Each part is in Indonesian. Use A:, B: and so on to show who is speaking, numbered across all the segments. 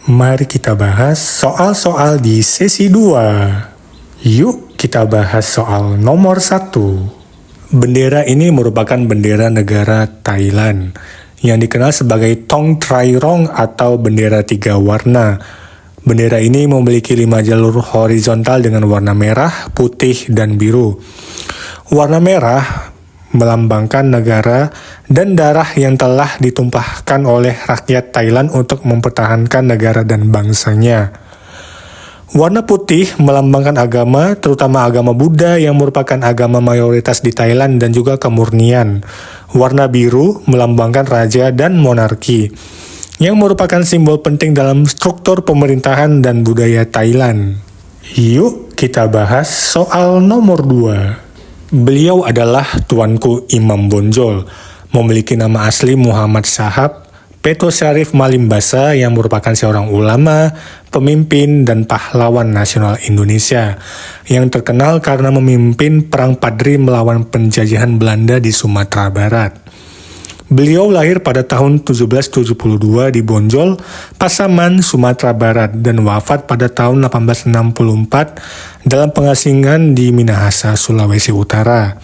A: Mari kita bahas soal-soal di sesi 2. Yuk kita bahas soal nomor 1. Bendera ini merupakan bendera negara Thailand yang dikenal sebagai Tong Trai Rong atau bendera 3 warna. Bendera ini memiliki 5 jalur horizontal dengan warna merah, putih, dan biru. Warna merah melambangkan negara dan darah yang telah ditumpahkan oleh rakyat Thailand untuk mempertahankan negara dan bangsanya. Warna putih melambangkan agama, terutama agama Buddha yang merupakan agama mayoritas di Thailand dan juga kemurnian. Warna biru melambangkan raja dan monarki, yang merupakan simbol penting dalam struktur pemerintahan dan budaya Thailand. Yuk kita bahas soal nomor 2. Beliau adalah Tuanku Imam Bonjol, memiliki nama asli Muhammad Shahab Peto Syarif Malimbasa yang merupakan seorang ulama, pemimpin, dan pahlawan nasional Indonesia yang terkenal karena memimpin Perang Padri melawan penjajahan Belanda di Sumatera Barat. Beliau lahir pada tahun 1772 di Bonjol, Pasaman, Sumatera Barat dan wafat pada tahun 1864 dalam pengasingan di Minahasa, Sulawesi Utara.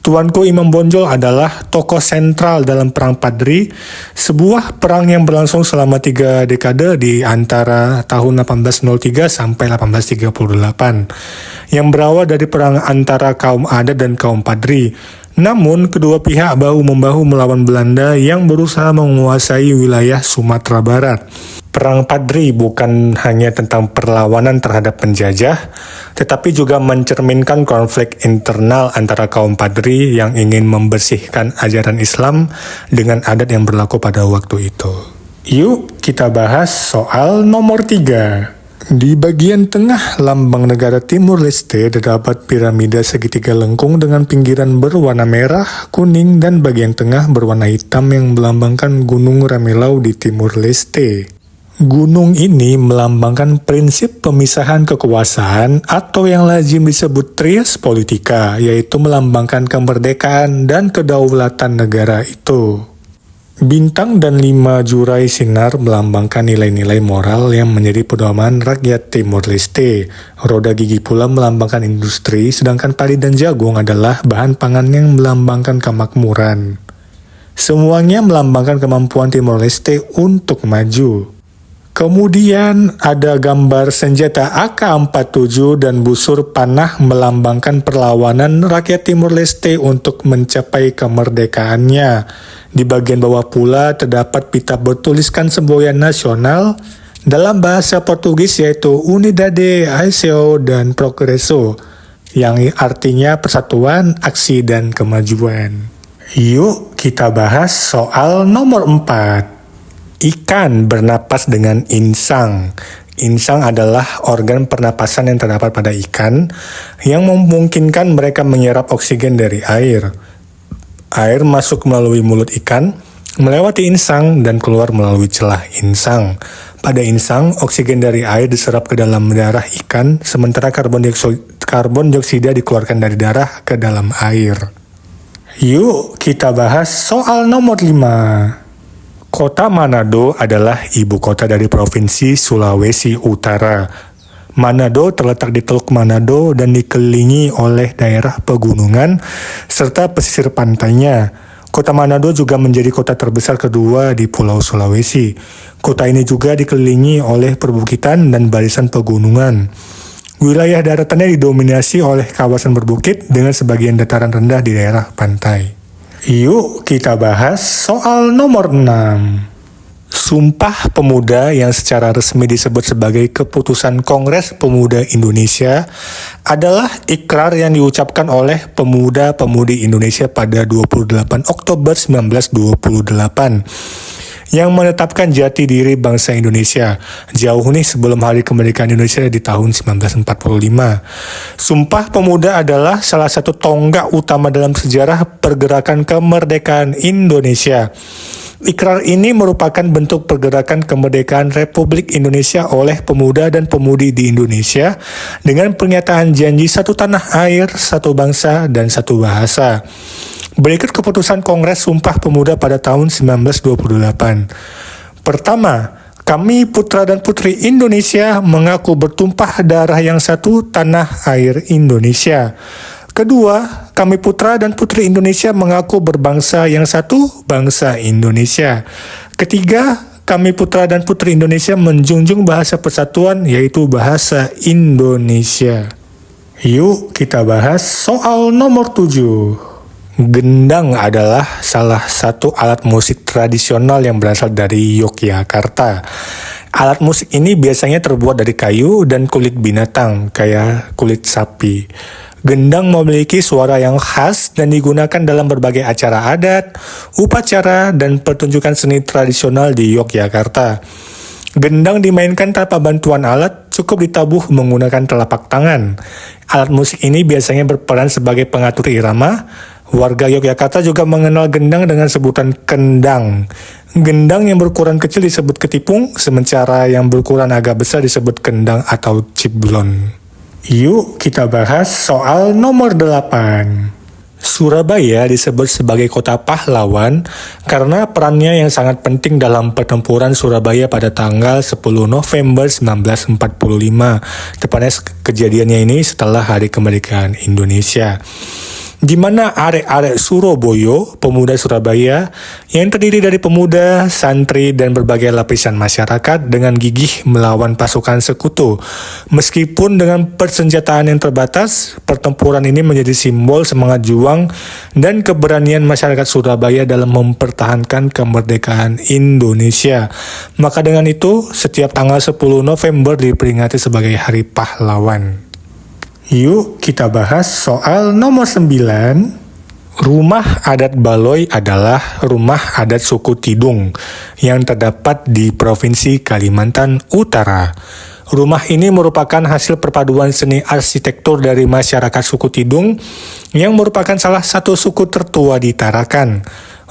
A: Tuanku Imam Bonjol adalah tokoh sentral dalam Perang Padri, sebuah perang yang berlangsung selama 3 dekade di antara tahun 1803 sampai 1838, yang berawal dari perang antara kaum adat dan kaum Padri. Namun, kedua pihak bahu-membahu melawan Belanda yang berusaha menguasai wilayah Sumatera Barat. Perang Padri bukan hanya tentang perlawanan terhadap penjajah, tetapi juga mencerminkan konflik internal antara kaum Padri yang ingin membersihkan ajaran Islam dengan adat yang berlaku pada waktu itu. Yuk kita bahas soal nomor 3. Di bagian tengah lambang negara Timur Leste terdapat piramida segitiga lengkung dengan pinggiran berwarna merah, kuning, dan bagian tengah berwarna hitam yang melambangkan Gunung Ramelau di Timur Leste. Gunung ini melambangkan prinsip pemisahan kekuasaan atau yang lazim disebut trias politika, yaitu melambangkan kemerdekaan dan kedaulatan negara itu. Bintang dan 5 jurai sinar melambangkan nilai-nilai moral yang menjadi pedoman rakyat Timor Leste. Roda gigi pula melambangkan industri, sedangkan padi dan jagung adalah bahan pangan yang melambangkan kemakmuran. Semuanya melambangkan kemampuan Timor Leste untuk maju. Kemudian ada gambar senjata AK-47 dan busur panah melambangkan perlawanan rakyat Timor Leste untuk mencapai kemerdekaannya. Di bagian bawah pula terdapat pita bertuliskan semboyan nasional dalam bahasa Portugis yaitu Unidade, Aiseo, dan Progreso, yang artinya persatuan, aksi, dan kemajuan. Yuk kita bahas soal nomor 4. Ikan bernapas dengan insang. Insang adalah organ pernapasan yang terdapat pada ikan yang memungkinkan mereka menyerap oksigen dari air. Air masuk melalui mulut ikan, melewati insang, dan keluar melalui celah insang. Pada insang, oksigen dari air diserap ke dalam darah ikan, sementara karbon dioksida dikeluarkan dari darah ke dalam air. Yuk kita bahas soal nomor 5. Kota Manado adalah ibu kota dari Provinsi Sulawesi Utara. Manado terletak di Teluk Manado dan dikelilingi oleh daerah pegunungan serta pesisir pantainya. Kota Manado juga menjadi kota terbesar kedua di Pulau Sulawesi. Kota ini juga dikelilingi oleh perbukitan dan barisan pegunungan. Wilayah daratannya didominasi oleh kawasan berbukit dengan sebagian dataran rendah di daerah pantai. Yuk kita bahas soal nomor 6. Sumpah Pemuda yang secara resmi disebut sebagai Keputusan Kongres Pemuda Indonesia adalah ikrar yang diucapkan oleh pemuda-pemudi Indonesia pada 28 Oktober 1928 yang menetapkan jati diri bangsa Indonesia jauh nih sebelum hari kemerdekaan Indonesia di tahun 1945. Sumpah Pemuda adalah salah satu tonggak utama dalam sejarah pergerakan kemerdekaan Indonesia. Ikrar ini merupakan bentuk pergerakan kemerdekaan Republik Indonesia oleh pemuda dan pemudi di Indonesia dengan pernyataan janji satu tanah air, satu bangsa, dan satu bahasa. Berikut keputusan Kongres Sumpah Pemuda pada tahun 1928. Pertama, kami putra dan putri Indonesia mengaku bertumpah darah yang satu tanah air Indonesia. Kedua, kami putra dan putri Indonesia mengaku berbangsa yang satu, bangsa Indonesia. Ketiga, kami putra dan putri Indonesia menjunjung bahasa persatuan, yaitu bahasa Indonesia. Yuk kita bahas soal nomor 7. Gendang adalah salah satu alat musik tradisional yang berasal dari Yogyakarta. Alat musik ini biasanya terbuat dari kayu dan kulit binatang, kayak kulit sapi. Gendang memiliki suara yang khas dan digunakan dalam berbagai acara adat, upacara, dan pertunjukan seni tradisional di Yogyakarta. Gendang dimainkan tanpa bantuan alat, cukup ditabuh menggunakan telapak tangan. Alat musik ini biasanya berperan sebagai pengatur irama. Warga Yogyakarta juga mengenal gendang dengan sebutan kendang. Gendang yang berukuran kecil disebut ketipung, sementara yang berukuran agak besar disebut kendang atau ciblon. Yuk kita bahas soal nomor 8. Surabaya disebut sebagai kota pahlawan karena perannya yang sangat penting dalam pertempuran Surabaya pada tanggal 10 November 1945. Tepatnya kejadiannya ini setelah Hari Kemerdekaan Indonesia, di mana arek-arek Surabaya, pemuda Surabaya, yang terdiri dari pemuda, santri, dan berbagai lapisan masyarakat dengan gigih melawan pasukan sekutu. Meskipun dengan persenjataan yang terbatas, pertempuran ini menjadi simbol semangat juang dan keberanian masyarakat Surabaya dalam mempertahankan kemerdekaan Indonesia. Maka dengan itu, setiap tanggal 10 November diperingati sebagai Hari Pahlawan. Yuk kita bahas soal nomor 9. Rumah adat Baloi adalah rumah adat suku Tidung yang terdapat di Provinsi Kalimantan Utara. Rumah ini merupakan hasil perpaduan seni arsitektur dari masyarakat suku Tidung yang merupakan salah satu suku tertua di Tarakan.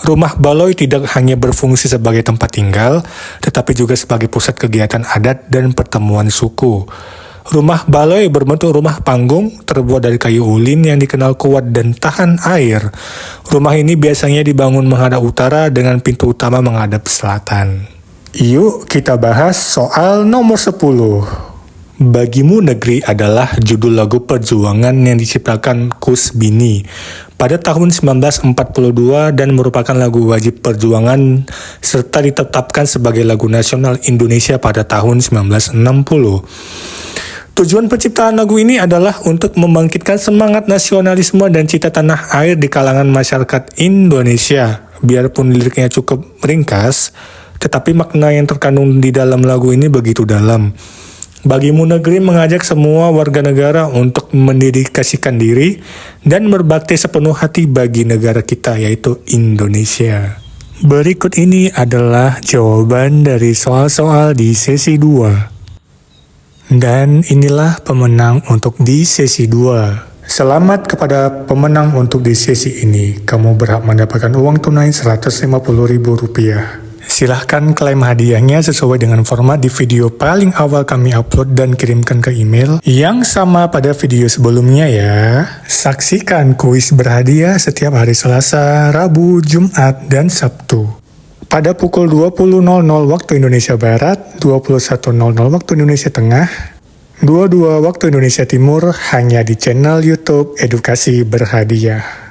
A: Rumah Baloi tidak hanya berfungsi sebagai tempat tinggal, tetapi juga sebagai pusat kegiatan adat dan pertemuan suku. Rumah Baloi berbentuk rumah panggung terbuat dari kayu ulin yang dikenal kuat dan tahan air. Rumah ini biasanya dibangun menghadap utara dengan pintu utama menghadap selatan. Yuk kita bahas soal nomor 10. Bagimu Negeri adalah judul lagu perjuangan yang diciptakan Kus Bini pada tahun 1942 dan merupakan lagu wajib perjuangan serta ditetapkan sebagai lagu nasional Indonesia pada tahun 1960. Tujuan penciptaan lagu ini adalah untuk membangkitkan semangat nasionalisme dan cita tanah air di kalangan masyarakat Indonesia. Biarpun liriknya cukup ringkas, tetapi makna yang terkandung di dalam lagu ini begitu dalam. Bagimu Negeri mengajak semua warga negara untuk mendedikasikan diri dan berbakti sepenuh hati bagi negara kita, yaitu Indonesia. Berikut ini adalah jawaban dari soal-soal di sesi 2. Dan inilah pemenang untuk di sesi 2. Selamat kepada pemenang untuk di sesi ini. Kamu berhak mendapatkan uang tunai Rp150.000. Silahkan klaim hadiahnya sesuai dengan format di video paling awal kami upload dan kirimkan ke email yang sama pada video sebelumnya ya. Saksikan kuis berhadiah setiap hari Selasa, Rabu, Jumat, dan Sabtu. Pada pukul 20.00 waktu Indonesia Barat, 21.00 waktu Indonesia Tengah, 22 waktu Indonesia Timur, hanya di channel YouTube Edukasi Berhadiah.